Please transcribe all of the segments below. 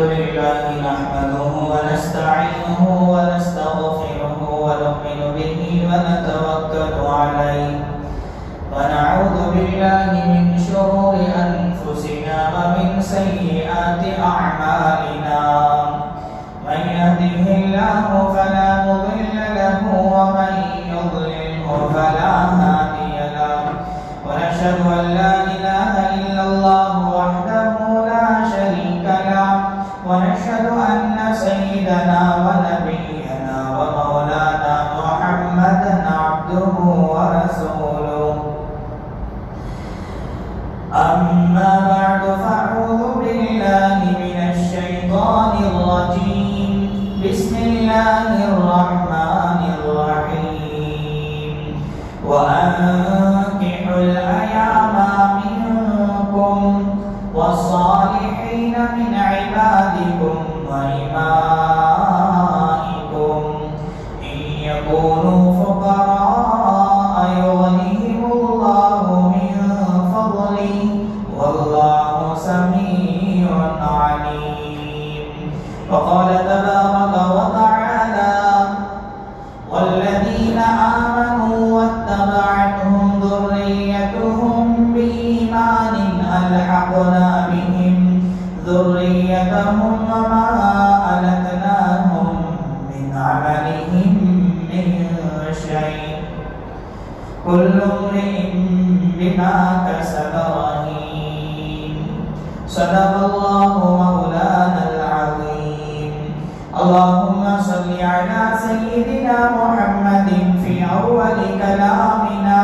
لله نحمده ونستعينه ونستغفره ونؤمن به ونتوكل عليه ونعوذ بالله من شرور أنفسنا ومن سيئات أعمالنا من يهده الله فلا مضل له ومن يضلله فلا هادي له ونشهد أن لا إله إلا الله وحده لا شريك له ونشهد أن سيدنا ونبينا ومولانا محمدا عبده ورسوله أما بعد فأعوذ بالله من الشيطان الرجيم بسم الله الرحمن الرحيم وأنكحوا الأيام منكم والصالحين من عبادكم وإمائكم إن يكونوا فقراء يغنيهم الله من فضله والله سميع عليم وقال تبارك وتعالى والذين آمنوا واتبعتهم ذريتهم بإيمان ألحقنا بهم ذريتهم وما ألتناهم من عملهم من شيء كل امرئ بما كسب رهين صدق الله مولانا العظيم اللهم صل على سيدنا محمد في أول كلامنا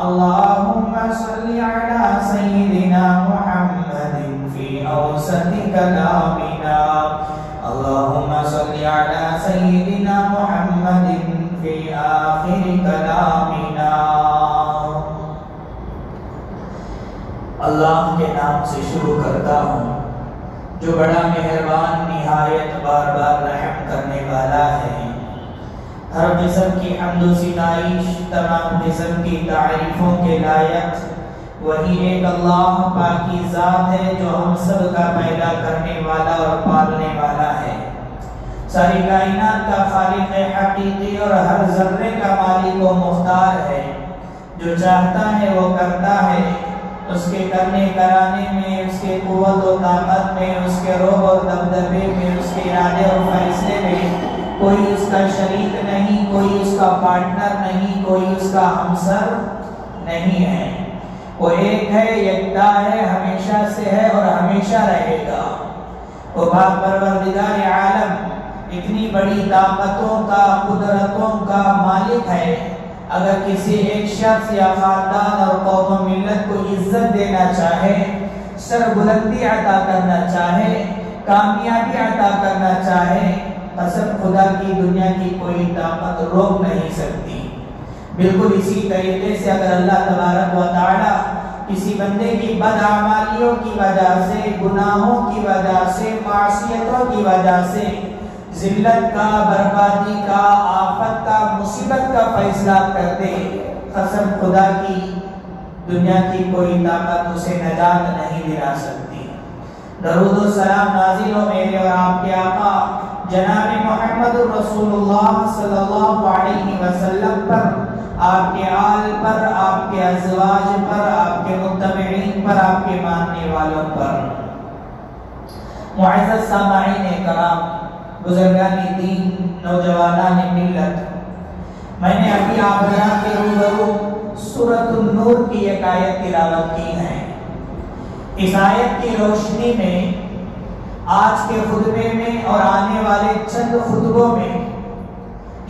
اللهم صل على سيدنا محمد في أوسط كلامنا اللهم صل على سيدنا محمد في آخر كلامنا اللہ کے نام سے شروع کرتا ہوں جو بڑا مہربان نہایت بار بار رحم کرنے والا ہے ہر قسم کی حمد و ستائش تمام قسم کی تعریفوں کے لائق وہی ایک اللہ پاکی ذات ہے جو ہم سب کا پیدا کرنے والا اور پالنے والا ہے ساری کائنات کا خالق حقیقی اور ہر ذرے کا مالک و مختار ہے جو چاہتا ہے وہ کرتا ہے اس کے کرنے کرانے میں اس کے قوت و طاقت میں اس کے روح اور دبدبے میں اس کے ارادے اور فیصلے میں کوئی اس کا شریک نہیں کوئی اس کا پارٹنر نہیں کوئی اس کا ہمسر نہیں ہے وہ ایک ہے یکتا ہے ہمیشہ سے ہے اور ہمیشہ رہے گا وہ پاک پروردگار عالم اتنی بڑی طاقتوں کا قدرتوں کا مالک ہے اگر کسی ایک شخص یا خاندان اور قوم و ملت کو عزت دینا چاہے سر بلندی عطا کرنا چاہے کامیابی عطا کرنا چاہے قسم خدا کی دنیا کی کوئی طاقت روک نہیں سکتی بالکل اسی طریقے سے اگر اللہ تبارک و تعالی کسی بندے کی بدعمالیوں کی وجہ سے گناہوں کی وجہ سے معصیتوں کی وجہ سے ذلت کا بربادی کا آفت کا مصیبت کا فیصلہ کر دے قسم خدا کی دنیا کی کوئی طاقت اسے نجات نہیں دلا سکتی درود و سلام نازل ہو میرے اور آپ کے آقا جناب محمد رسول اللہ صلی اللہ علیہ وسلم پر آپ کے آل پر آپ کے ازواج پر آپ کے متبعین پر آپ کے ماننے والوں پر معزز سامعین کرام بزرگان دین نوجوانان ملت میں نے ابھی آپ حضرات کے روبرو سورۃ النور کی ایک آیت تلاوت کی ہے اس آیت کی روشنی میں آج کے خطبے میں اور آنے والے چند خطبوں میں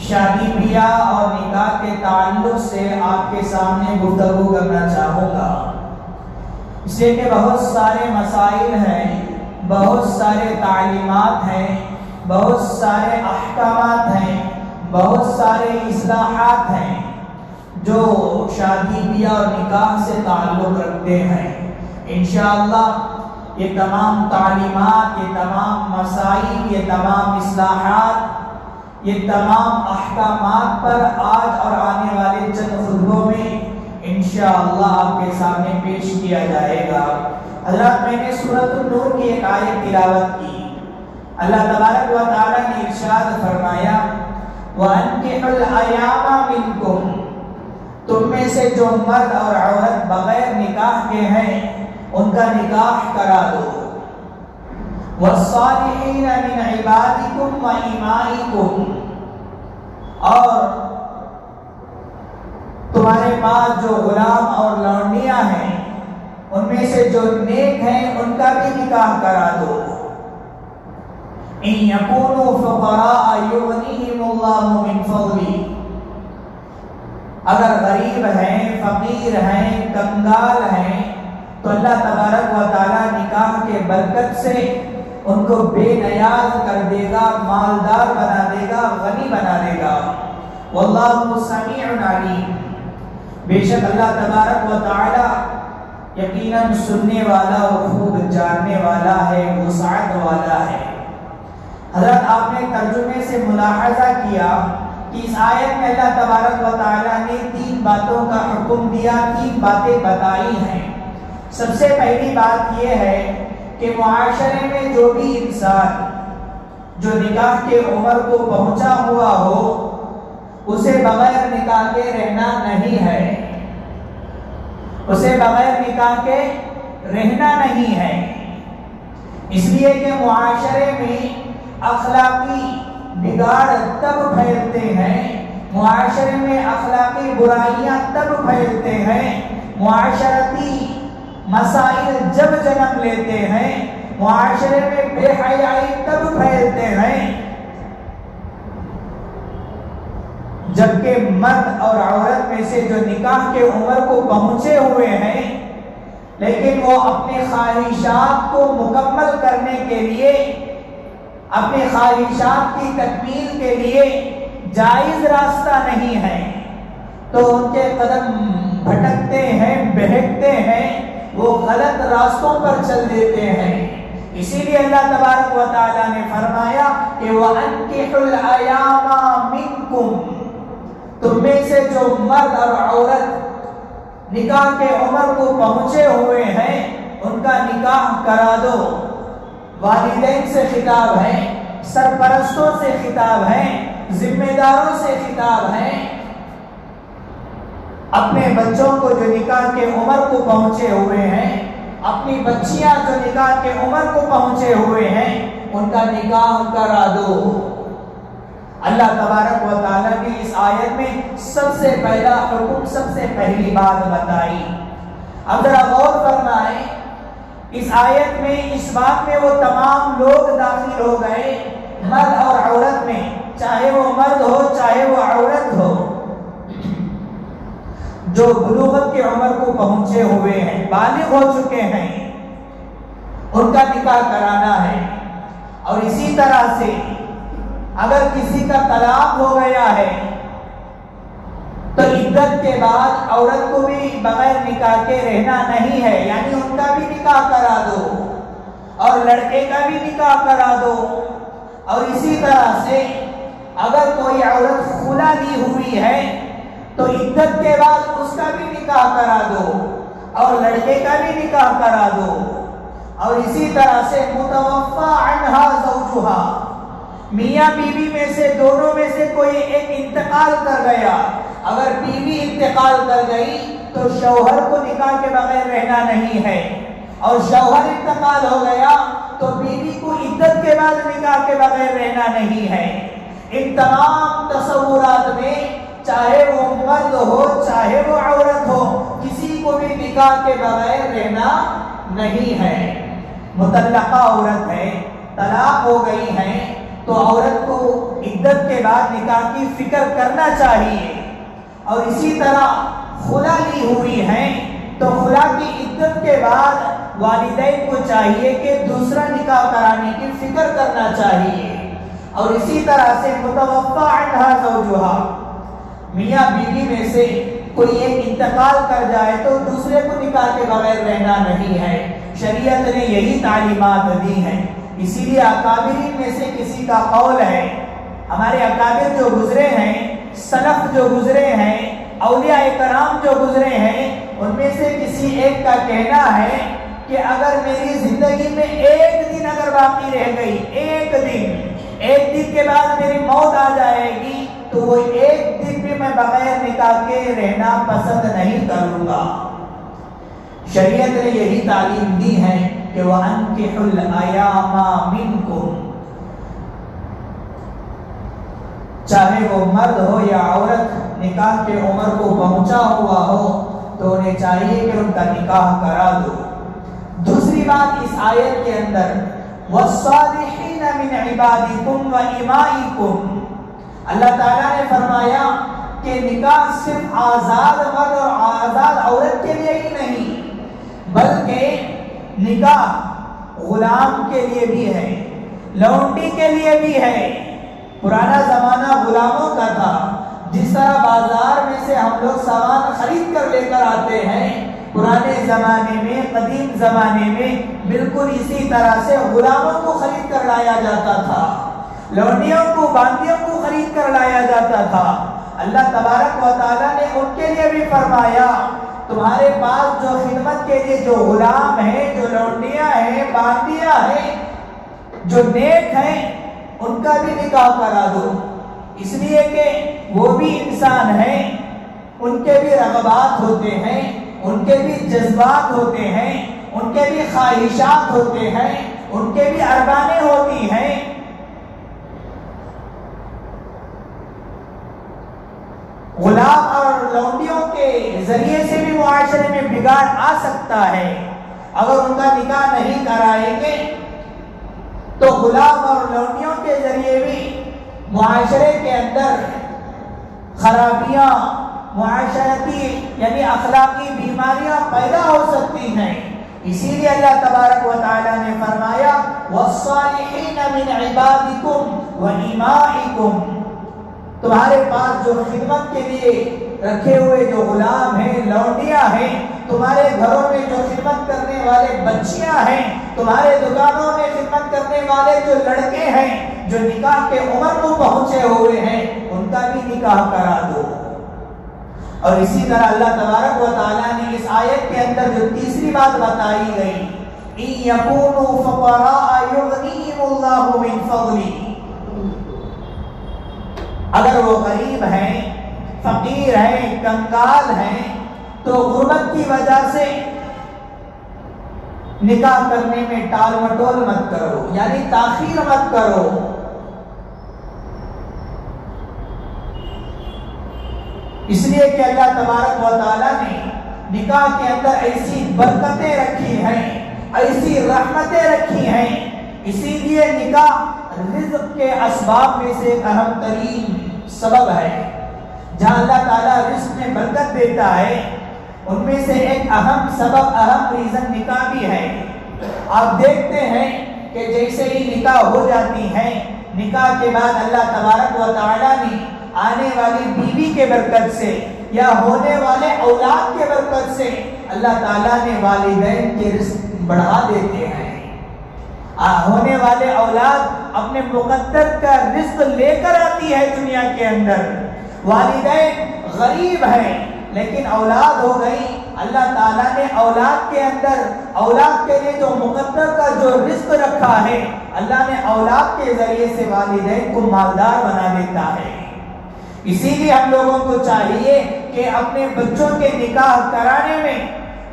شادی بیاہ اور نکاح کے تعلق سے آپ کے سامنے گفتگو کرنا چاہوں گا اس لیے کہ بہت سارے مسائل ہیں بہت سارے تعلیمات ہیں بہت سارے احکامات ہیں بہت سارے اصلاحات ہیں جو شادی بیاہ اور نکاح سے تعلق رکھتے ہیں انشاءاللہ یہ تمام تعلیمات یہ تمام مسائل یہ تمام اصلاحات یہ تمام احکامات پر آج اور آنے والے چند خطبوں میں انشاءاللہ آپ کے سامنے پیش کیا جائے گا۔ حضرات میں نے سورۃ النور کی ایک آیت تلاوت کی، اللہ تبارک و تعالی نے ارشاد فرمایا وَأَنكِحُوا الْأَيَامَ مِنكُمْ، تم میں سے جو مرد اور عورت بغیر نکاح کے ہیں ان کا نکاح کرا دو، وَالصَّالِحِينَ مِنْ عِبَادِكُمْ وَإِمَائِكُمْ، اور تمہارے پاس جو غلام اور لونڈیاں ہیں ان میں سے جو نیک ہیں ان کا بھی نکاح کرا دو، إِن يَكُونُوا فُقَرَاءَ يُغْنِيهِمُ اللَّهُ مِنْ فَضْلِهِ، اگر غریب ہیں، فقیر ہیں، کنگال ہیں تو اللہ تبارک و تعالی نکاح کے برکت سے ان کو بے نیاز کر دے گا، مالدار بنا دے گا، غنی بنا دے گا۔ واللہ سمیع علیم، بے شک اللہ تبارک و تعالی یقیناً سننے والا اور خوب جاننے والا ہے، وسعت والا ہے۔ حضرت آپ نے ترجمے سے ملاحظہ کیا کہ اس آیت میں اللہ تبارک و تعالی نے 3 باتوں کا حکم دیا، 3 باتیں بتائی ہیں۔ سب سے پہلی بات یہ ہے کہ معاشرے میں جو بھی انسان جو نکاح کے عمر کو پہنچا ہوا ہو اسے بغیر نکاح کے رہنا نہیں ہے، اسے بغیر نکاح کے رہنا نہیں ہے، اس لیے کہ معاشرے میں اخلاقی بگاڑ تب پھیلتے ہیں، معاشرے میں اخلاقی برائیاں تب پھیلتے ہیں، معاشرتی مسائل جب جنم لیتے ہیں، معاشرے میں بے حیائی تب پھیلتے ہیں جبکہ مرد اور عورت میں سے جو نکاح کے عمر کو پہنچے ہوئے ہیں لیکن وہ اپنے خواہشات کو مکمل کرنے کے لیے، اپنے خواہشات کی تکمیل کے لیے جائز راستہ نہیں ہے تو ان کے قدم بھٹکتے ہیں، بہکتے ہیں، وہ غلط راستوں پر چل دیتے ہیں۔ اسی لیے اللہ تبارک و تعالی نے فرمایا کہ وَأَنكِحُوا الْأَيَامَ مِنكُمْ، تم میں سے جو مرد اور عورت نکاح کے عمر کو پہنچے ہوئے ہیں ان کا نکاح کرا دو۔ والدین سے خطاب ہے، سرپرستوں سے خطاب ہے، ذمہ داروں سے خطاب ہے، اپنے بچوں کو جو نکاح کے عمر کو پہنچے ہوئے ہیں، اپنی بچیاں جو نکاح کے عمر کو پہنچے ہوئے ہیں ان کا نکاح کرا دو۔ اللہ تبارک و تعالیٰ نے اس آیت میں سب سے پہلا حکم، سب سے پہلی بات بتائی۔ اب ذرا غور فرمائیں، اس آیت میں اس بات میں وہ تمام لوگ داخل ہو گئے، مرد اور عورت میں، چاہے وہ مرد ہو چاہے وہ عورت ہو، جو بلوغت کے عمر کو پہنچے ہوئے ہیں، بالغ ہو چکے ہیں، ان کا نکاح کرانا ہے۔ اور اسی طرح سے اگر کسی کا طلاق ہو گیا ہے تو عدت کے بعد عورت کو بھی بغیر نکاح کے رہنا نہیں ہے، یعنی ان کا بھی نکاح کرا دو اور لڑکے کا بھی نکاح کرا دو۔ اور اسی طرح سے اگر کوئی عورت خلا لی ہوئی ہے تو عدت کے بعد اس کا بھی نکاح کرا دو اور لڑکے کا بھی نکاح کرا دو۔ اور اسی طرح سے متوفی عنہا زوجہا، میاں بیوی میں سے دونوں میں سے کوئی ایک انتقال کر گیا، اگر بیوی انتقال کر گئی تو شوہر کو نکاح کے بغیر رہنا نہیں ہے، اور شوہر انتقال ہو گیا تو بیوی کو عدت کے بعد نکاح کے بغیر رہنا نہیں ہے۔ ان تمام تصورات میں چاہے وہ مرد ہو چاہے وہ عورت ہو، کسی کو بھی نکاح کے بغیر رہنا نہیں ہے۔ مطلقہ عورت ہے، طلاق ہو گئی ہے تو عورت کو عدت کے بعد نکاح کی فکر کرنا چاہیے، اور اسی طرح خلا لی ہوئی ہے تو خلا کی عدت کے بعد والدین کو چاہیے کہ دوسرا نکاح کرانے کی فکر کرنا چاہیے۔ اور اسی طرح سے متوفی عنہا زوجہا، میاں بیوی میں سے کوئی ایک انتقال کر جائے تو دوسرے کو نکاح کے بغیر رہنا نہیں ہے۔ شریعت نے یہی تعلیمات دی ہیں۔ اسی لیے اکابرین میں سے کسی کا قول ہے، ہمارے اکابر جو گزرے ہیں، سلف جو گزرے ہیں، اولیاء کرام جو گزرے ہیں، ان میں سے کسی ایک کا کہنا ہے کہ اگر میری زندگی میں ایک دن دن اگر باقی رہ گئی، ایک دن کے بعد میری موت آ جائے گی، تو وہ ایک دن بھی میں بغیر نکاح کے رہنا پسند نہیں کروں گا۔ شریعت نے یہی تعلیم دی ہے کہ وَأَنكِحُوا الْأَيَامَ مِنكُمْ، چاہے وہ مرد ہو یا عورت نکاح کے عمر کو پہنچا ہوا ہو تو انہیں چاہیے کہ ان کا نکاح کرا دو۔ دوسری بات اس آیت کے اندر وَالصَّالِحِينَ مِنْ عِبَادِكُمْ وَإِمَائِكُمْ، اللہ تعالیٰ نے فرمایا کہ نکاح صرف آزاد مرد اور آزاد عورت کے لیے ہی نہیں، بلکہ نکاح غلام کے لیے بھی ہے، لونڈی کے لیے بھی ہے۔ پرانا زمانہ غلاموں کا تھا، جس طرح بازار میں سے ہم لوگ سامان خرید کر لے کر آتے ہیں، پرانے زمانے میں، قدیم زمانے میں بالکل اسی طرح سے غلاموں کو خرید کر لایا جاتا تھا، لونڈیوں کو، باندیوں کو خرید کر لایا جاتا تھا۔ اللہ تبارک و تعالیٰ نے ان کے لیے بھی فرمایا تمہارے پاس جو خدمت کے لیے جو غلام ہیں، جو لونڈیاں ہیں، باندیاں ہیں، جو نیک ہیں، ان کا بھی نکاح کرا دو، اس لیے کہ وہ بھی انسان ہیں، ان کے بھی رغبات ہوتے ہیں، ان کے بھی جذبات ہوتے ہیں، ان کے بھی خواہشات ہوتے ہیں، ان کے بھی ارمانیں ہوتی ہیں۔ غلام اور لونڈیوں کے ذریعے سے بھی معاشرے میں بگاڑ آ سکتا ہے۔ اگر ان کا نکاح نہیں کرائیں گے تو غلام اور لونڈیوں کے ذریعے بھی معاشرے کے اندر خرابیاں، معاشرتی یعنی اخلاقی بیماریاں پیدا ہو سکتی ہیں۔ اسی لیے اللہ تبارک و تعالیٰ نے فرمایا وَالصَّالِحِينَ مِنْ عِبَادِكُمْ وَإِمَائِكُمْ، تمہارے پاس جو خدمت کے لیے رکھے ہوئے جو غلام ہیں، لونڈیاں ہیں، تمہارے گھروں میں جو خدمت کرنے والے بچیاں ہیں، تمہارے دکانوں میں خدمت کرنے والے جو لڑکے ہیں، جو نکاح کے عمر کو پہنچے ہوئے ہیں، ان کا بھی نکاح کرا دو۔ اور اسی طرح اللہ تبارک و تعالیٰ نے اس آیت کے اندر جو تیسری بات بتائی گئی إِن يَكُونُوا فُقَرَاءَ يُغْنِيهِمُ اللَّهُ مِنْ فَضْلِهِ، اگر وہ غریب ہیں، فقیر ہیں، کنگال ہیں، تو غربت کی وجہ سے نکاح کرنے میں ٹال مٹول مت کرو، یعنی تاخیر مت کرو۔ اس لیے کہ اللہ تبارک و تعالیٰ نے نکاح کے اندر ایسی برکتیں رکھی ہیں، ایسی رحمتیں رکھی ہیں، اسی لیے نکاح رزق کے اسباب میں سے ایک اہم ترین سبب ہے۔ جہاں اللہ تعالیٰ رزق میں برکت دیتا ہے، ان میں سے ایک اہم سبب، اہم ریزن نکاح بھی ہے۔ آپ دیکھتے ہیں کہ جیسے ہی نکاح ہو جاتی ہے، نکاح کے بعد اللہ تبارک و تعالیٰ نے آنے والی بیوی کے برکت سے یا ہونے والے اولاد کے برکت سے اللہ تعالیٰ نے والدین کے رزق بڑھا دیتے ہیں۔ ہونے والے اولاد اپنے مقدر کا رزق لے کر آتی ہے دنیا کے اندر۔ والدین غریب ہیں لیکن اولاد ہو گئی، اللہ تعالیٰ نے اولاد کے اندر، اولاد کے لیے جو مقدر کا جو رزق رکھا ہے، اللہ نے اولاد کے ذریعے سے والدین کو مالدار بنا دیتا ہے۔ اسی لیے ہم لوگوں کو چاہیے کہ اپنے بچوں کے نکاح کرانے میں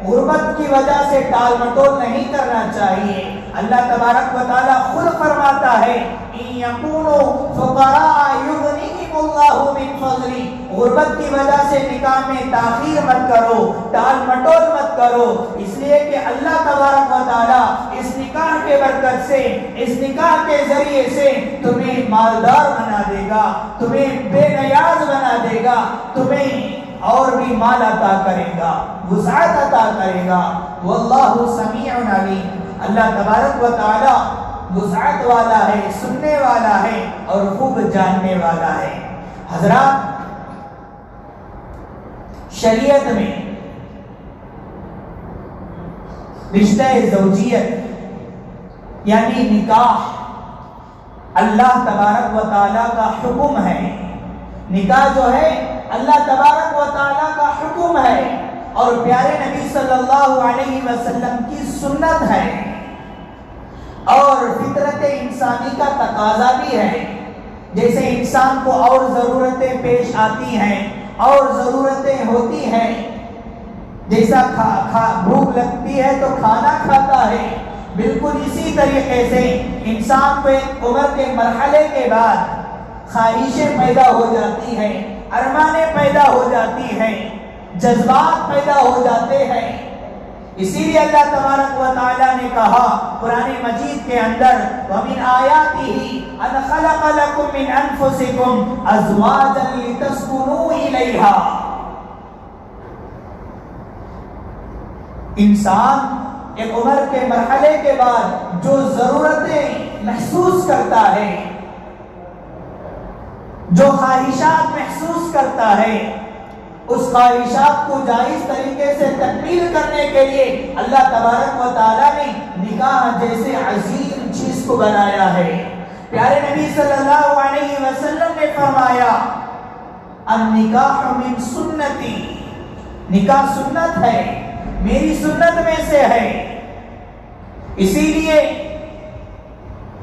غربت کی وجہ سے ٹال مٹول نہیں کرنا چاہیے۔ اللہ تبارک و تعالیٰ خود فرماتا ہے إِن يَكُونُوا فُقَرَاءَ يُغْنِيهِمُ اللَّهُ مِنْ فَضْلِهِ، غربت کی وجہ سے نکاح میں تاخیر مت کرو، ٹال مٹول مت کرو، اس لیے کہ اللہ تبارک و تعالیٰ اس نکاح کے برکت سے، اس نکاح کے ذریعے سے تمہیں مالدار بنا دے گا، تمہیں بے نیاز بنا دے گا، تمہیں اور بھی مال عطا کرے گا، وسعت عطا کرے گا۔ واللہ سمیع علیم، اللہ تبارک و تعالی وسعت والا ہے، سننے والا ہے اور خوب جاننے والا ہے۔ حضرات، شریعت میں رشتہ زوجیت یعنی نکاح اللہ تبارک و تعالی کا حکم ہے۔ نکاح جو ہے اللہ تبارک و تعالی کا حکم ہے اور پیارے نبی صلی اللہ علیہ وسلم کی سنت ہے۔ اور فطرت انسانی کا تقاضا بھی ہے، جیسے انسان کو اور ضرورتیں پیش آتی ہیں اور ضرورتیں ہوتی ہیں، جیسا بھوک لگتی ہے تو کھانا کھاتا ہے، بالکل اسی طریقے سے انسان کو ایک عمر کے مرحلے کے بعد خواہشیں پیدا ہو جاتی ہیں، ارمانیں پیدا ہو جاتی ہیں، جذبات پیدا ہو جاتے ہیں۔ اسی لیے اللہ تبارک و تعالیٰ نے کہا قرآن مجید کے اندر وَمِنْ آيَاتِهِ أَنْ خَلَقَ لَكُم مِّنْ أَنفُسِكُمْ أَزْوَاجًا لِتَسْكُنُوا إِلَيْهَا۔ انسان ایک عمر کے مرحلے کے بعد جو ضرورتیں محسوس کرتا ہے، جو خواہشات محسوس کرتا ہے، اس خواہشات کو جائز طریقے سے تکمیل کرنے کے لیے اللہ تبارک و تعالیٰ نے نکاح جیسے عظیم چیز کو بنایا ہے۔ پیارے نبی صلی اللہ علیہ وسلم نے فرمایا النکاح من سنتی، نکاح سنت ہے، میری سنت میں سے ہے۔ اسی لیے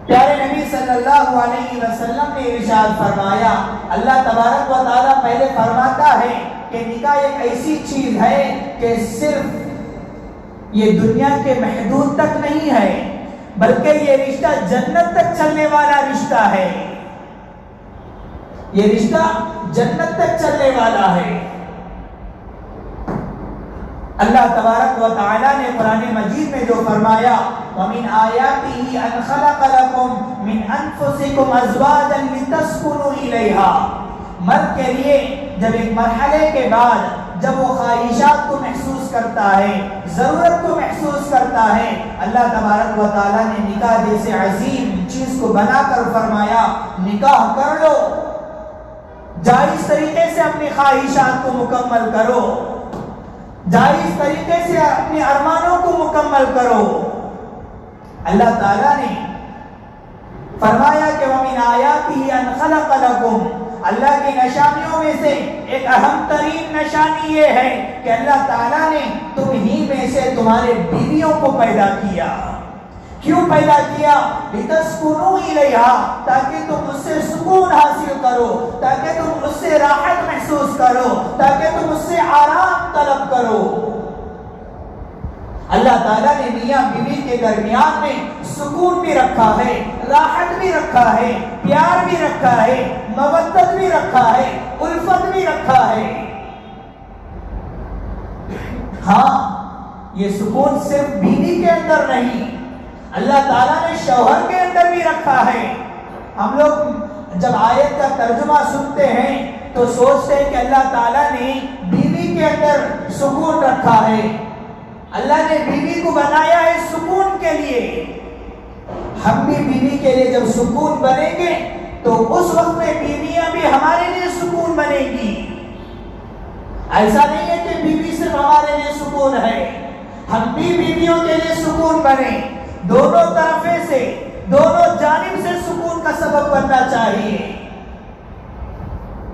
پیارے نبی صلی اللہ علیہ وسلم نے ارشاد فرمایا، اللہ تبارک و تعالیٰ پہلے فرماتا ہے کہ نکاح ایک ایسی چیز ہے کہ صرف یہ دنیا کے محدود تک نہیں ہے، بلکہ یہ رشتہ جنت تک چلنے والا رشتہ ہے، یہ رشتہ جنت تک چلنے والا ہے۔ اللہ تبارک و تعالیٰ نے قرآن مجید میں جو فرمایا وَمِنْ آيَاتِهِ أَنْ خَلَقَ لَكُم مِّنْ أَنفُسِكُمْ أَزْوَاجًا لِتَسْكُنُوا إِلَيْهَا، مرد کے لیے جب ایک مرحلے کے بعد جب وہ خواہشات کو محسوس کرتا ہے، ضرورت کو محسوس کرتا ہے، اللہ تبارک و تعالیٰ نے نکاح جیسے عظیم چیز کو بنا کر فرمایا نکاح کر لو، جائز طریقے سے اپنی خواہشات کو مکمل کرو، جائز طریقے سے اپنے ارمانوں کو مکمل کرو۔ اللہ تعالیٰ نے فرمایا کہ وَمِنْ آيَاتِهِ أَنْ خَلَقَ لَكُمْ، اللہ کی نشانیوں میں سے ایک اہم ترین نشانی یہ ہے کہ اللہ تعالیٰ نے تم ہی میں سے تمہارے بیویوں کو پیدا کیا۔ کیوں پیدا کیا؟ لِتَسْكُنُوا إِلَيْهَا، تاکہ تم اس سے سکون حاصل کرو، تاکہ تم اس سے راحت محسوس کرو، تاکہ تم اس سے آرام طلب کرو۔ اللہ تعالیٰ نے میاں بیوی کے درمیان میں سکون بھی رکھا ہے، راحت بھی رکھا ہے، پیار بھی رکھا ہے، مودت بھی رکھا ہے، الفت بھی رکھا ہے۔ ہاں، یہ سکون صرف بیوی کے اندر نہیں، اللہ تعالیٰ نے شوہر کے اندر بھی رکھا ہے۔ ہم لوگ جب آیت کا ترجمہ سنتے ہیں تو سوچتے ہیں کہ اللہ تعالیٰ نے بیوی کے اندر سکون رکھا ہے، اللہ نے بیوی کو بنایا ہے سکون کے لیے۔ ہم بھی بیوی کے لیے جب سکون بنیں گے تو اس وقت میں بیویاں بھی ہمارے لیے سکون بنے گی۔ ایسا نہیں ہے کہ بیوی صرف ہمارے لیے سکون ہے، ہم بھی بیویوں کے لیے سکون بنے، دونوں طرفیں سے، دونوں جانب سے سکون کا سبب بننا چاہیے۔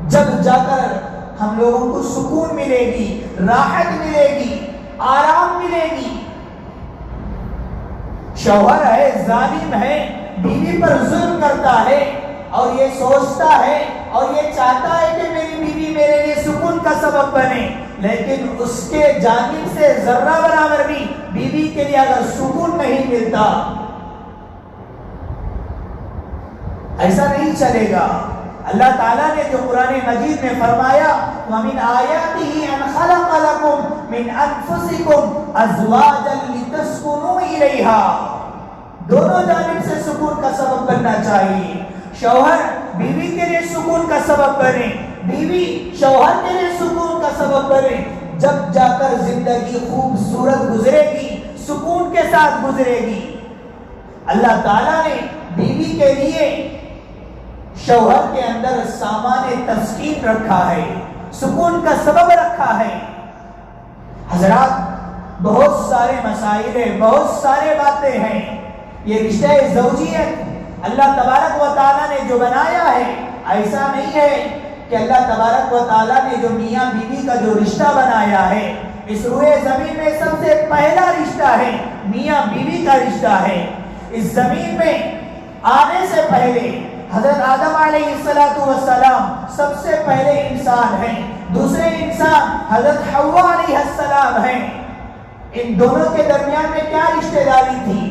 جب جا کر ہم لوگوں کو سکون ملے گی، راحت ملے گی، آرام ملے گی۔ شوہر ہے، ظالم ہے، بیوی پر ظلم کرتا ہے اور یہ سوچتا ہے اور یہ چاہتا ہے کہ میری بیوی میرے لیے سکون کا سبب بنے، لیکن اس کے جانب سے ذرہ برابر بھی بیوی کے لیے اگر سکون نہیں ملتا، ایسا نہیں چلے گا۔ اللہ تعالیٰ نے جو قرآن مجید میں فرمایا وَمِنْ آيَاتِهِ أَنْ خَلَقَ لَكُم مِّنْ أَنفُسِكُمْ أَزْوَاجًا لِتَسْكُنُوا إِلَيْهَا، دونوں جانب سے سکون کا سبب بننا چاہیے۔ شوہر بیوی کے لیے سکون کا سبب بنے، بیوی شوہر کے لیے سکون کا سبب بنے، جب جا کر زندگی خوبصورت گزرے گی، سکون کے ساتھ گزرے گی۔ اللہ تعالیٰ نے بیوی کے لیے شوہر کے اندر سامان تسکین رکھا ہے، سکون کا سبب رکھا ہے۔ حضرات، بہت سارے مسائل ہیں، بہت سارے باتیں ہیں۔ یہ رشتہ زوجیت اللہ تبارک و تعالیٰ نے جو بنایا ہے، ایسا نہیں ہے کہ اللہ تبارک و تعالیٰ نے جو میاں بیوی کا جو رشتہ بنایا ہے، اس روئے زمین میں سب سے پہلا رشتہ ہے میاں بیوی کا رشتہ ہے۔ اس زمین میں آنے سے پہلے حضرت آدم علیہ السلام سب سے پہلے انسان ہیں، دوسرے انسان حضرت حوا علیہ السلام ہیں۔ ان دونوں کے درمیان میں کیا رشتہ داری تھی؟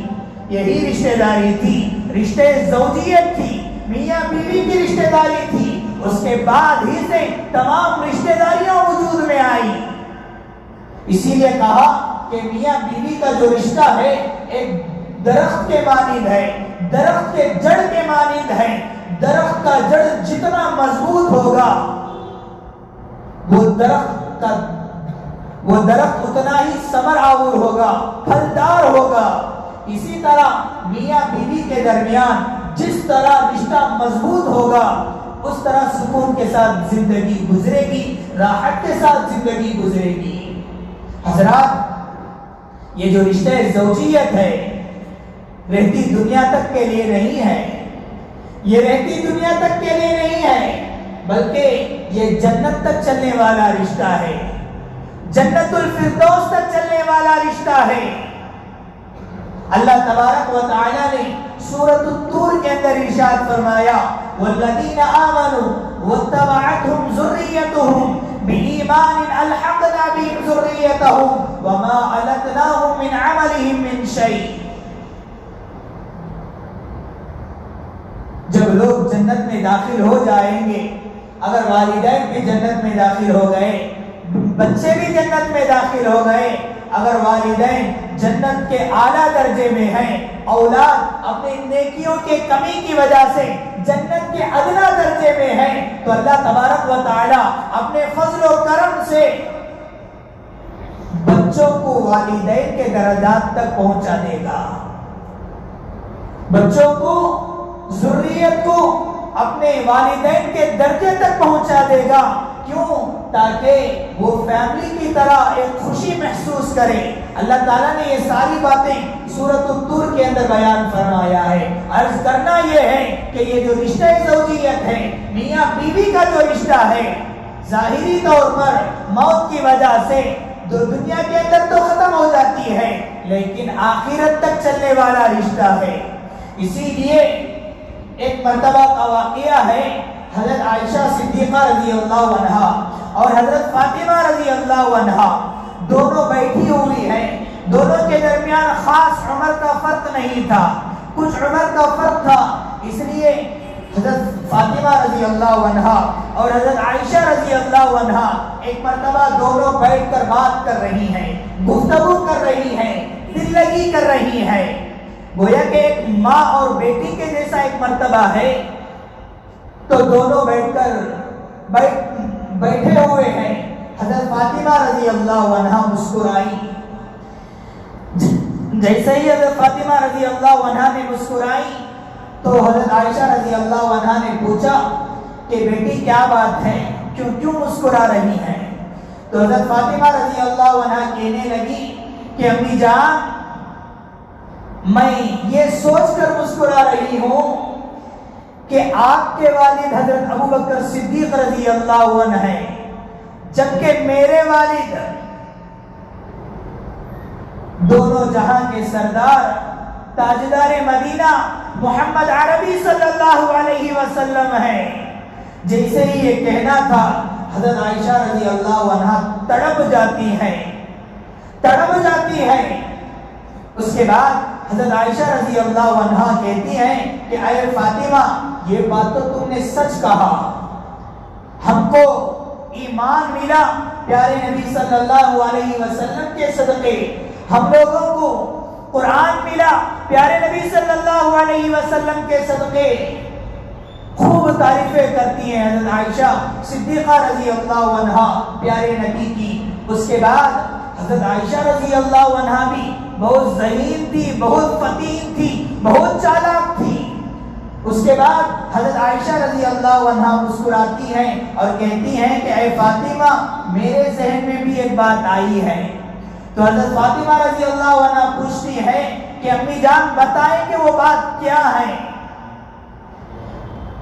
یہی رشتہ داری تھی، رشتے زوجیت تھی، میاں بیوی کی رشتہ داری تھی۔ اس کے بعد ہی سے تمام رشتہ داریاں وجود میں آئی۔ اسی لیے کہا کہ میاں بیوی کا جو رشتہ ہے ایک درخت کے مانند ہے، درخت کے جڑ کے مانند ہے۔ درخت کا جڑ جتنا مضبوط ہوگا وہ درخت اتنا ہی ثمر آور ہوگا، پھلدار ہوگا۔ اسی طرح میاں بیوی کے درمیان جس طرح رشتہ مضبوط ہوگا اس طرح سکون کے ساتھ زندگی گزرے گی، راحت کے ساتھ زندگی گزرے گی۔ حضرات، یہ جو رشتہ زوجیت ہے رہتی دنیا تک کے لیے نہیں ہے، یہ رہتی دنیا تک کے لیے نہیں ہے، بلکہ یہ جنت تک چلنے والا رشتہ ہے، جنت الفردوس تک چلنے والا رشتہ ہے۔ اللہ تبارک و تعالی نے سورۃ الطور کے اندر ارشاد فرمایا والذین آمنوا واتبعتهم ذریتهم بإیمان الحقنا بهم ذریتهم وما علتناهم من عملهم من شیء۔ جب لوگ جنت میں داخل ہو جائیں گے، اگر والدین بھی جنت میں داخل ہو گئے، بچے بھی جنت میں داخل ہو گئے، اگر والدین جنت کے اعلیٰ درجے میں ہیں، اولاد اپنی نیکیوں کے کمی کی وجہ سے جنت کے ادنا درجے میں ہیں، تو اللہ تبارک و تعالی اپنے فضل و کرم سے بچوں کو والدین کے درجات تک پہنچا دے گا، بچوں کو، ذریت کو اپنے والدین کے درجے تک پہنچا دے گا۔ کیوں؟ تاکہ وہ فیملی کی طرح ایک خوشی محسوس کرے۔ اللہ تعالیٰ نے یہ ساری باتیں سورۃ الطور کے اندر بیان فرمایا ہے۔ عرض کرنا یہ ہے کہ یہ جو رشتہ زوجیت ہے، میاں بیوی کا جو رشتہ ہے، ظاہری طور پر موت کی وجہ سے دنیا کے اندر تو ختم ہو جاتی ہے، لیکن آخرت تک چلنے والا رشتہ ہے۔ اسی لیے ایک مرتبہ کا واقعہ ہے، حضرت عائشہ صدیقہ رضی اللہ عنہا اور حضرت فاطمہ رضی اللہ عنہا دونوں بیٹھی ہوئی ہیں، دونوں کے درمیان خاص عمر کا فرق نہیں تھا، کچھ عمر کا فرق تھا، اس لیے حضرت فاطمہ رضی اللہ عنہا اور حضرت عائشہ رضی اللہ عنہا ایک مرتبہ دونوں بیٹھ کر بات کر رہی ہیں، گفتگو کر رہی ہیں، دل لگی کر رہی ہیں، گویا کہ ایک ماں اور بیٹی کے جیسا ایک مرتبہ ہے۔ تو دونوں بیٹھے ہوئے ہیں، حضرت فاطمہ رضی اللہ عنہا مسکرائی، جیسے ہی حضرت فاطمہ رضی اللہ عنہا نے مسکرائی تو حضرت عائشہ رضی اللہ عنہا نے پوچھا کہ بیٹی کیا بات ہے، کیوں مسکرا رہی ہیں؟ تو حضرت فاطمہ رضی اللہ عنہا کہنے لگی کہ امی جان، میں یہ سوچ کر مسکرا رہی ہوں کہ آپ کے والد حضرت ابوبکر صدیق رضی اللہ عنہ ہیں، جبکہ میرے والد دونوں جہاں کے سردار تاجدار مدینہ محمد عربی صلی اللہ علیہ وسلم ہیں۔ جیسے ہی یہ کہنا تھا، حضرت عائشہ رضی اللہ عنہ تڑپ جاتی ہیں۔ اس کے بعد حضرت عائشہ رضی اللہ عنہ کہتی ہیں کہ اے فاطمہ، یہ بات تو تم نے سچ کہا، ہم کو ایمان ملا پیارے نبی صلی اللہ علیہ وسلم کے صدقے، ہم لوگوں کو قرآن ملا پیارے نبی صلی اللہ علیہ وسلم کے صدقے۔ خوب تعریفیں کرتی ہیں حضرت عائشہ صدیقہ رضی اللہ عنہ پیارے نبی کی۔ اس کے بعد حضرت عائشہ رضی اللہ عنہ بھی بہت ذہین تھی، بہت فطین تھی، بہت چالاک تھی۔ اس کے بعد حضرت عائشہ رضی اللہ عنہ مسکراتی ہیں اور کہتی ہیں کہ اے فاطمہ، میرے ذہن میں بھی ایک بات آئی ہے۔ تو حضرت فاطمہ رضی اللہ عنہ پوچھتی ہے کہ امی جان بتائیں کہ وہ بات کیا ہے؟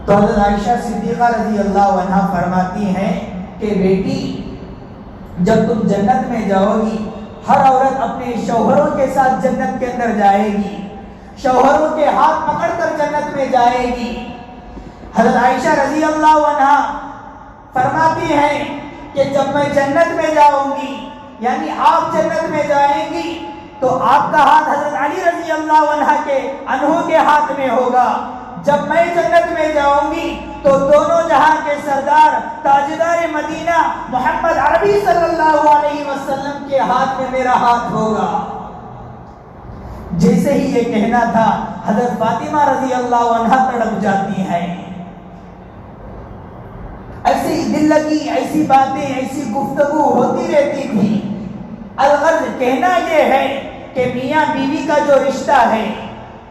تو حضرت عائشہ صدیقہ رضی اللہ عنہ فرماتی ہیں کہ بیٹی، جب تم جنت میں جاؤ گی، ہر عورت اپنے شوہروں کے ساتھ جنت کے اندر جائے گی، شوہروں کے ہاتھ پکڑ کر جنت میں جائے گی۔ حضرت عائشہ رضی اللہ عنہا فرماتی ہیں کہ جب میں جنت میں جاؤں گی، یعنی آپ جنت میں جائیں گی، تو آپ کا ہاتھ حضرت علی رضی اللہ عنہ کے ہاتھ میں ہوگا۔ جب میں جنت میں جاؤں گی تو دونوں جہاں کے سردار تاجدار مدینہ محمد عربی صلی اللہ علیہ وسلم کے ہاتھ میں میرا ہاتھ ہوگا۔ جیسے ہی یہ کہنا تھا، حضرت فاطمہ رضی اللہ عنہا تڑپ جاتی ہیں۔ ایسی دل لگی، ایسی باتیں، ایسی گفتگو ہوتی رہتی تھی۔ الغرض کہنا یہ ہے کہ میاں بیوی کا جو رشتہ ہے،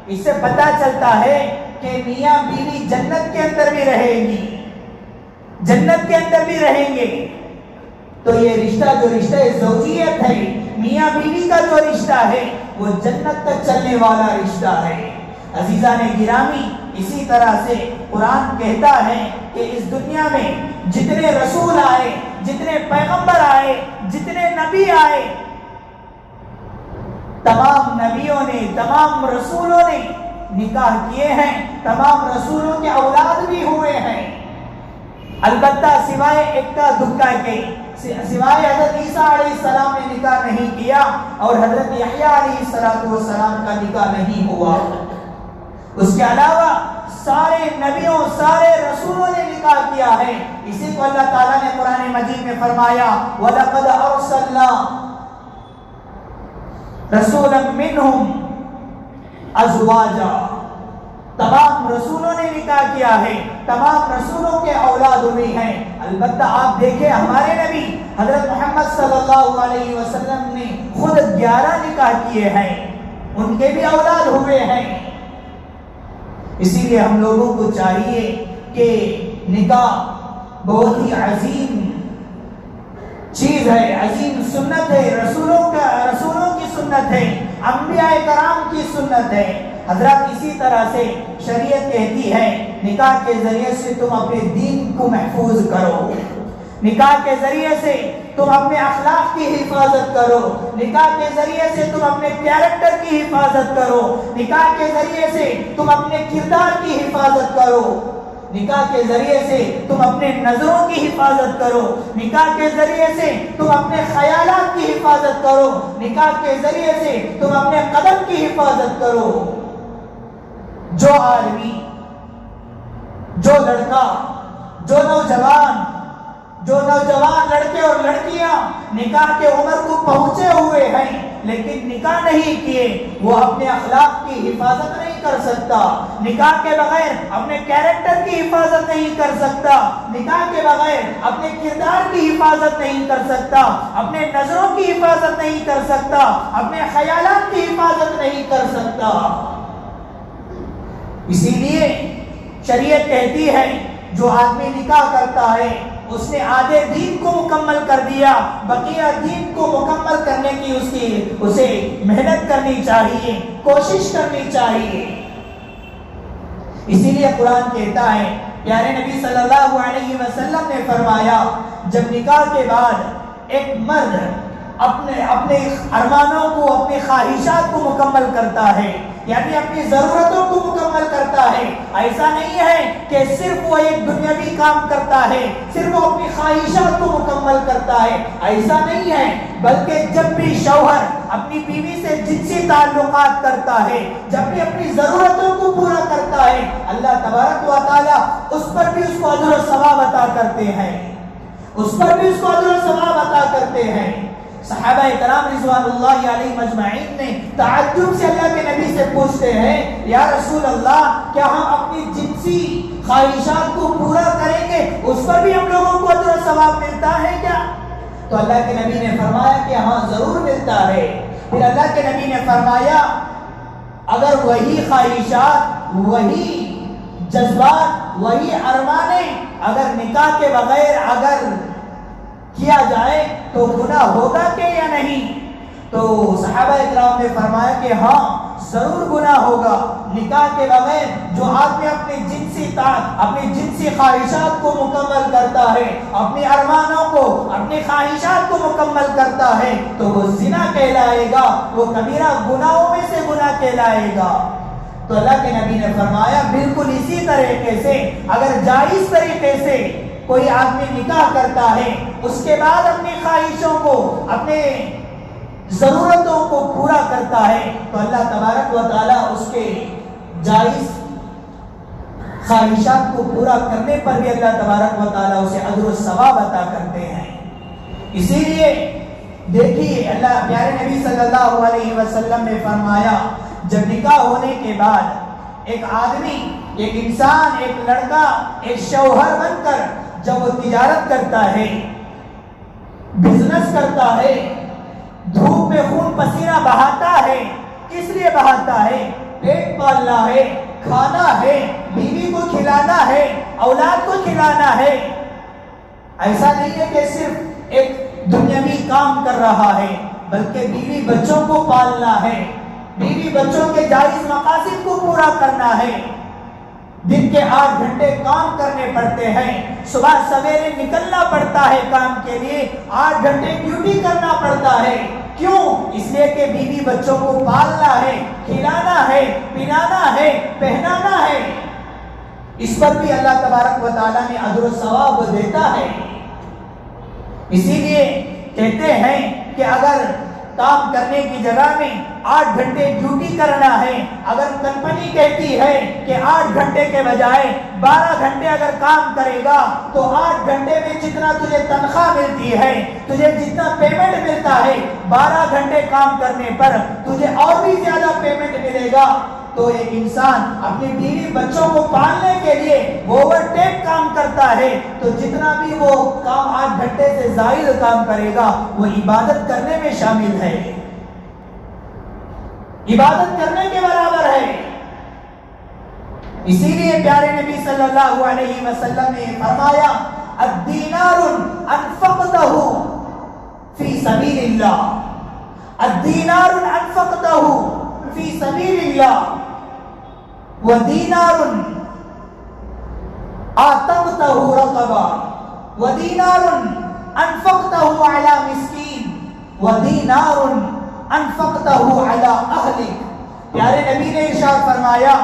اس سے پتہ چلتا ہے کہ میاں بیوی جنت کے اندر بھی رہے گی، جنت کے اندر بھی رہیں گے۔ تو یہ رشتہ جو رشتہ زوجیت ہے، میاں بیوی کا جو رشتہ ہے، وہ جنت تک چلنے والا رشتہ ہے۔ عزیزان گرامی، اسی طرح سے قرآن کہتا ہے کہ اس دنیا میں جتنے رسول آئے، جتنے پیغمبر آئے، جتنے نبی آئے، تمام نبیوں نے، تمام رسولوں نے نکاح کیے ہیں، تمام رسولوں کے اولاد بھی ہوئے ہیں، البتہ سوائے ایک کا دکا کے، سوائے حضرت عیسیٰ علیہ السلام نے نکاح نہیں کیا اور حضرت یحییٰ علیہ السلام کا نکاح نہیں ہوا۔ اس کے علاوہ سارے نبیوں، سارے رسولوں نے نکاح کیا ہے۔ اسی کو اللہ تعالیٰ نے قرآن مجید میں فرمایا، وَلَقَدْ أَرْسَلْنَا رَسُولًا مِّنْهُمْ أَزْوَاجًا۔ تمام رسولوں نے نکاح کیا ہے، تمام رسولوں کے اولاد ہوئی ہیں۔ البتہ آپ دیکھیں ہمارے نبی حضرت محمد صلی اللہ علیہ وسلم نے خود 11 نکاح کیے ہیں، ان کے بھی اولاد ہوئے ہیں۔ اسی لیے ہم لوگوں کو چاہیے کہ نکاح بہت ہی عظیم چیز ہے، عظیم سنت ہے، رسولوں کی سنت ہے، انبیاء کرام کی سنت ہے۔ حضرات اسی طرح سے شریعت کہتی ہے نکاح کے ذریعے سے تم اپنے دین کو محفوظ کرو، نکاح کے ذریعے سے تم اپنے اخلاق کی حفاظت کرو، نکاح کے ذریعے سے تم اپنے کیریکٹر کی حفاظت کرو، نکاح کے ذریعے سے تم اپنے کردار کی حفاظت کرو، نکاح کے ذریعے سے تم اپنے نظروں کی حفاظت کرو، نکاح کے ذریعے سے تم اپنے خیالات کی حفاظت کرو، نکاح کے ذریعے سے تم اپنے قدم کی حفاظت کرو۔ جو آدمی، جو لڑکا، جو نوجوان لڑکے اور لڑکیاں نکاح کے عمر کو پہنچے ہوئے ہیں لیکن نکاح نہیں کیے، وہ اپنے اخلاق کی حفاظت نہیں کر سکتا، نکاح کے بغیر اپنے کیریکٹر کی حفاظت نہیں کر سکتا، نکاح کے بغیر اپنے کردار کی حفاظت نہیں کر سکتا، اپنے نظروں کی حفاظت نہیں کر سکتا، اپنے خیالات کی حفاظت نہیں کر سکتا۔ اسی لیے شریعت کہتی ہے جو آدمی نکاح کرتا ہے اس نے آدھے دین کو مکمل کر دیا، بقیہ دین کو مکمل کرنے کی اسے محنت کرنی چاہیے، کوشش کرنی چاہیے۔ اسی لیے قرآن کہتا ہے، پیارے نبی صلی اللہ علیہ وسلم نے فرمایا جب نکاح کے بعد ایک مرد اپنے ارمانوں کو، اپنے خواہشات کو مکمل کرتا ہے، یعنی اپنی ضرورتوں کو مکمل کرتا ہے، ایسا نہیں ہے کہ صرف وہ ایک دنیاوی کام کرتا ہے، صرف وہ اپنی خواہشات کو مکمل کرتا ہے، ایسا نہیں ہے، بلکہ جب بھی شوہر اپنی بیوی سے جنسی تعلقات کرتا ہے، جب بھی اپنی ضرورتوں کو پورا کرتا ہے، اللہ تبارک و تعالیٰ اس پر بھی اس کو اجر و ثواب عطا کرتے ہیں، اس پر بھی اس کو اجر و ثواب عطا کرتے ہیں۔ صحابہ کرام رضوان اللہ علیہ مجمعین نے تعجب سے اللہ کے نبی سے پوچھتے ہیں، یا رسول اللہ کیا ہم اپنی جنسی خواہشات کو پورا کریں گے، اس پر بھی ہم لوگوں کو اجر و ثواب ملتا ہے کیا؟ تو اللہ کے نبی نے فرمایا کہ ہاں ضرور ملتا ہے۔ پھر اللہ کے نبی نے فرمایا اگر وہی خواہشات، وہی جذبات، وہی ارمانیں اگر نکاح کے بغیر اگر کیا جائے تو گناہ ہوگا کہ یا نہیں؟ تو صحابہ اکرام نے فرمایا کہ ہاں ضرور گناہ ہوگا۔ نکاح کے بغیر جو آدمی اپنی جنسی خواہشات کو مکمل کرتا ہے، اپنے ارمانوں کو، اپنی خواہشات کو مکمل کرتا ہے تو وہ زنا کہلائے گا، وہ کبیرہ گناہوں میں سے گناہ کہلائے گا۔ تو اللہ کے نبی نے فرمایا بالکل اسی طریقے سے اگر جائز طریقے سے کوئی آدمی نکاح کرتا ہے، اس کے بعد اپنی خواہشوں کو، اپنے ضرورتوں کو پورا کرتا ہے، تو اللہ تبارک و تعالیٰ اس کے جائز خواہشات کو پورا کرنے پر بھی اللہ تبارک و تعالیٰ اسے اجر و ثواب عطا کرتے ہیں۔ اسی لیے دیکھیے اللہ پیارے نبی صلی اللہ علیہ وسلم نے فرمایا جب نکاح ہونے کے بعد ایک آدمی، ایک انسان، ایک لڑکا ایک شوہر بن کر جب وہ تجارت کرتا ہے، بزنس کرتا ہے، دھوپ میں خون پسینہ بہاتا ہے، کس لیے بہاتا ہے؟ پیٹ پالنا ہے، کھانا ہے، بیوی کو کھلانا ہے، اولاد کو کھلانا ہے۔ ایسا نہیں ہے کہ صرف ایک دنیاوی کام کر رہا ہے، بلکہ بیوی بچوں کو پالنا ہے، بیوی بچوں کے جائز مقاصد کو پورا کرنا ہے۔ دن کے 8 گھنٹے کام کرنے پڑتے ہیں، صبح سویرے نکلنا پڑتا ہے کام کے لیے، 8 گھنٹے ڈیوٹی کرنا پڑتا ہے۔ کیوں؟ اس لیے کہ بیوی بچوں کو پالنا ہے، کھلانا ہے، پلانا ہے، پہنانا ہے۔ اس پر بھی اللہ تبارک و تعالیٰ نے اجر و ثواب دیتا ہے۔ اسی لیے کہتے ہیں کہ اگر کام کرنے کی جگہ میں 8 گھنٹے ڈیوٹی کرنا ہے، اگر کمپنی کہتی ہے کہ 8 گھنٹے کے بجائے 12 گھنٹے اگر کام کرے گا تو 8 گھنٹے میں جتنا تجھے تنخواہ ملتی ہے، تجھے جتنا پیمنٹ ملتا ہے، 12 گھنٹے کام کرنے پر تجھے اور بھی زیادہ پیمنٹ ملے گا۔ تو ایک انسان اپنی بیوی بچوں کو پالنے کے لیے وہ اوور ٹیک کام کرتا ہے، تو جتنا بھی وہ کام 8 گھنٹے سے زائد کام کرے گا وہ عبادت کرنے میں شامل ہے، عبادت کرنے کے برابر ہے۔ اسی لیے پیارے نبی صلی اللہ علیہ وسلم نے فرمایا الدینار انفقتہ فی سبیل اللہ، الدینار انفقتہ فی سبیل اللہ ودینار آتقتہ رقبہ ودینار انفقتہ علی مسکین ودینار انفقتہ علی اہلک۔ پیارے نبی نے ارشاد فرمایا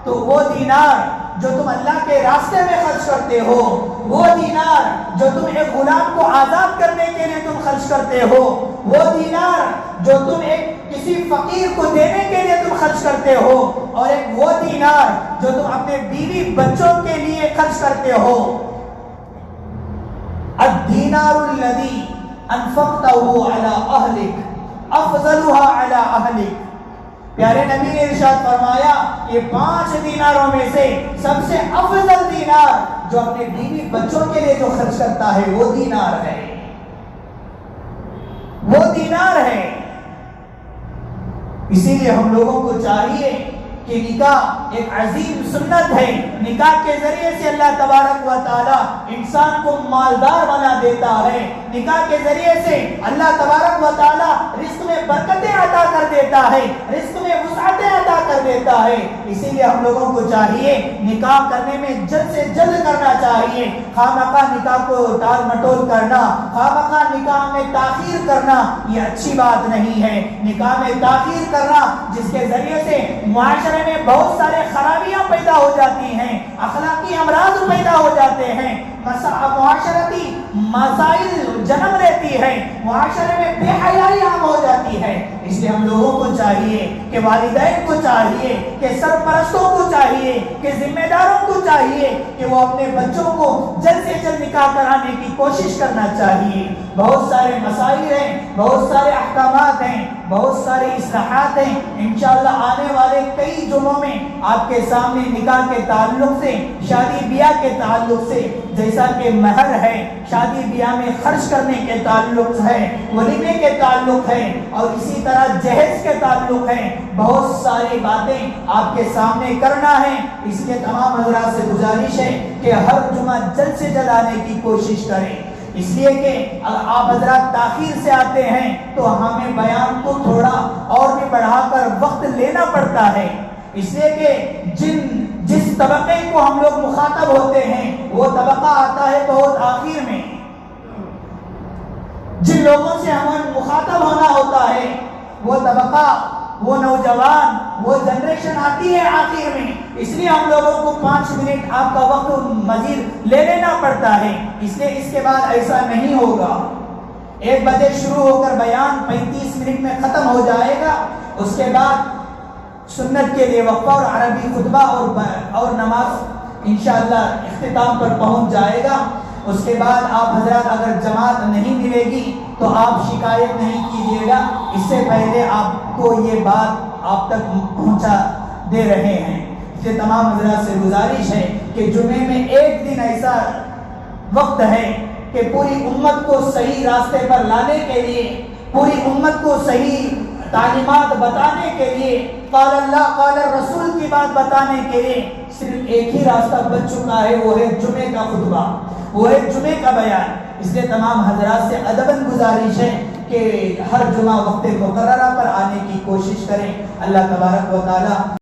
تو وہ دینار جو تم اللہ کے راستے میں خرچ کرتے ہو، وہ دینار جو تم ایک غلام کو آزاد کرنے کے لیے تم خرچ کرتے ہو، وہ دینار جو تم ایک کسی فقیر کو دینے کے لیے تم خرچ کرتے ہو، اور ایک وہ دینار جو تم اپنے بیوی بچوں کے لیے خرچ کرتے ہو، الدینار الذی انفقتہ علی اہلک افضلها علی اہلک۔ پیارے نبی نے ارشاد فرمایا یہ 5 دیناروں میں سے سب سے افضل دینار جو اپنے بیوی بچوں کے لیے جو خرچ کرتا ہے وہ دینار ہے، وہ دینار ہے۔ اسی لیے ہم لوگوں کو چاہیے کہ نکاح ایک عظیم سنت ہے، نکاح کے ذریعے سے اللہ تبارک و تعالی انسان کو مالدار بنا دیتا ہے، نکاح کے ذریعے سے اللہ تبارک و تعالی رزق میں برکتیں عطا کر دیتا ہے، رزق میں وسعتیں عطا کر دیتا ہے۔ اسی لیے ہم لوگوں کو چاہیے نکاح کرنے میں جلد سے جلد کرنا چاہیے، خواہ نکاح کو ٹال مٹول کرنا، خواہ نکاح میں تاخیر کرنا یہ اچھی بات نہیں ہے۔ نکاح میں تاخیر کرنا جس کے ذریعے سے معاشرے میں بہت سارے خرابیاں پیدا ہو جاتی ہیں، اخلاقی امراض پیدا ہو جاتے ہیں، معاشرتی مسائل جنم لیتی ہے، معاشرے میں بے حیائی عام ہو جاتی ہے۔ اس لیے ہم لوگوں کو چاہیے کہ والدین کو چاہیے کہ سرپرستوں کو چاہیے کہ ذمہ داروں کو چاہیے کہ وہ اپنے بچوں کو جلد سے جلد نکاح کرانے کی کوشش کرنا چاہیے۔ بہت سارے مسائل ہیں، بہت سارے احکامات ہیں، بہت سارے اصلاحات ہیں، انشاءاللہ آنے والے کئی جمعوں میں آپ کے سامنے نکاح کے تعلق سے، شادی بیاہ کے تعلق سے، جیسا کہ مہر ہے، شادی بیاہ میں خرچ کرنے کے تعلق ہے، ولیمے کے تعلق ہے، اور اسی طرح جہیز کے تعلق ہے، بہت ساری باتیں آپ کے سامنے کرنا ہے۔ اس لیے تمام حضرات سے گزارش ہے کہ ہر جمعہ جلد سے جلد آنے کی کوشش کریں، اس لیے کہ اگر آپ حضرات تاخیر سے آتے ہیں تو ہمیں بیان کو تھوڑا اور بھی بڑھا کر وقت لینا پڑتا ہے، اس لیے کہ جس طبقے کو ہم لوگ مخاطب ہوتے ہیں وہ طبقہ آتا ہے بہت آخر میں، جن لوگوں سے ہمیں مخاطب ہونا ہوتا ہے وہ طبقہ وہ نوجوان، وہ جنریشن آتی ہے آخر میں، اس لیے ہم لوگوں کو 5 منٹ آپ کا وقت مزید لے لینا پڑتا ہے، اس لیے اس کے بعد ایسا نہیں ہوگا۔ 1 بجے شروع ہو کر بیان 35 منٹ میں ختم ہو جائے گا، اس کے بعد سنت کے لیے وقفہ اور عربی خطبہ اور نماز انشاءاللہ اختتام پر پہنچ جائے گا۔ اس کے بعد آپ حضرات اگر جماعت نہیں ملے گی تو آپ شکایت نہیں کیجیے گا، اس سے پہلے آپ کو یہ بات آپ تک پہنچا دے رہے ہیں۔ اس لیے تمام حضرات سے گزارش ہے کہ جمعے میں ایک دن ایسا وقت ہے کہ پوری امت کو صحیح راستے پر لانے کے لیے، پوری امت کو صحیح تعلیمات بتانے کے لیے، قال اللہ قال رسول کی بات بتانے کے لیے صرف ایک ہی راستہ بچ چکا ہے، وہ ہے جمعے کا خطبہ، وہ ہے جمعے کا بیان۔ اس لیے تمام حضرات سے ادباً گزارش ہے کہ ہر جمعہ وقت مقررہ پر آنے کی کوشش کریں۔ اللہ تبارک و تعالی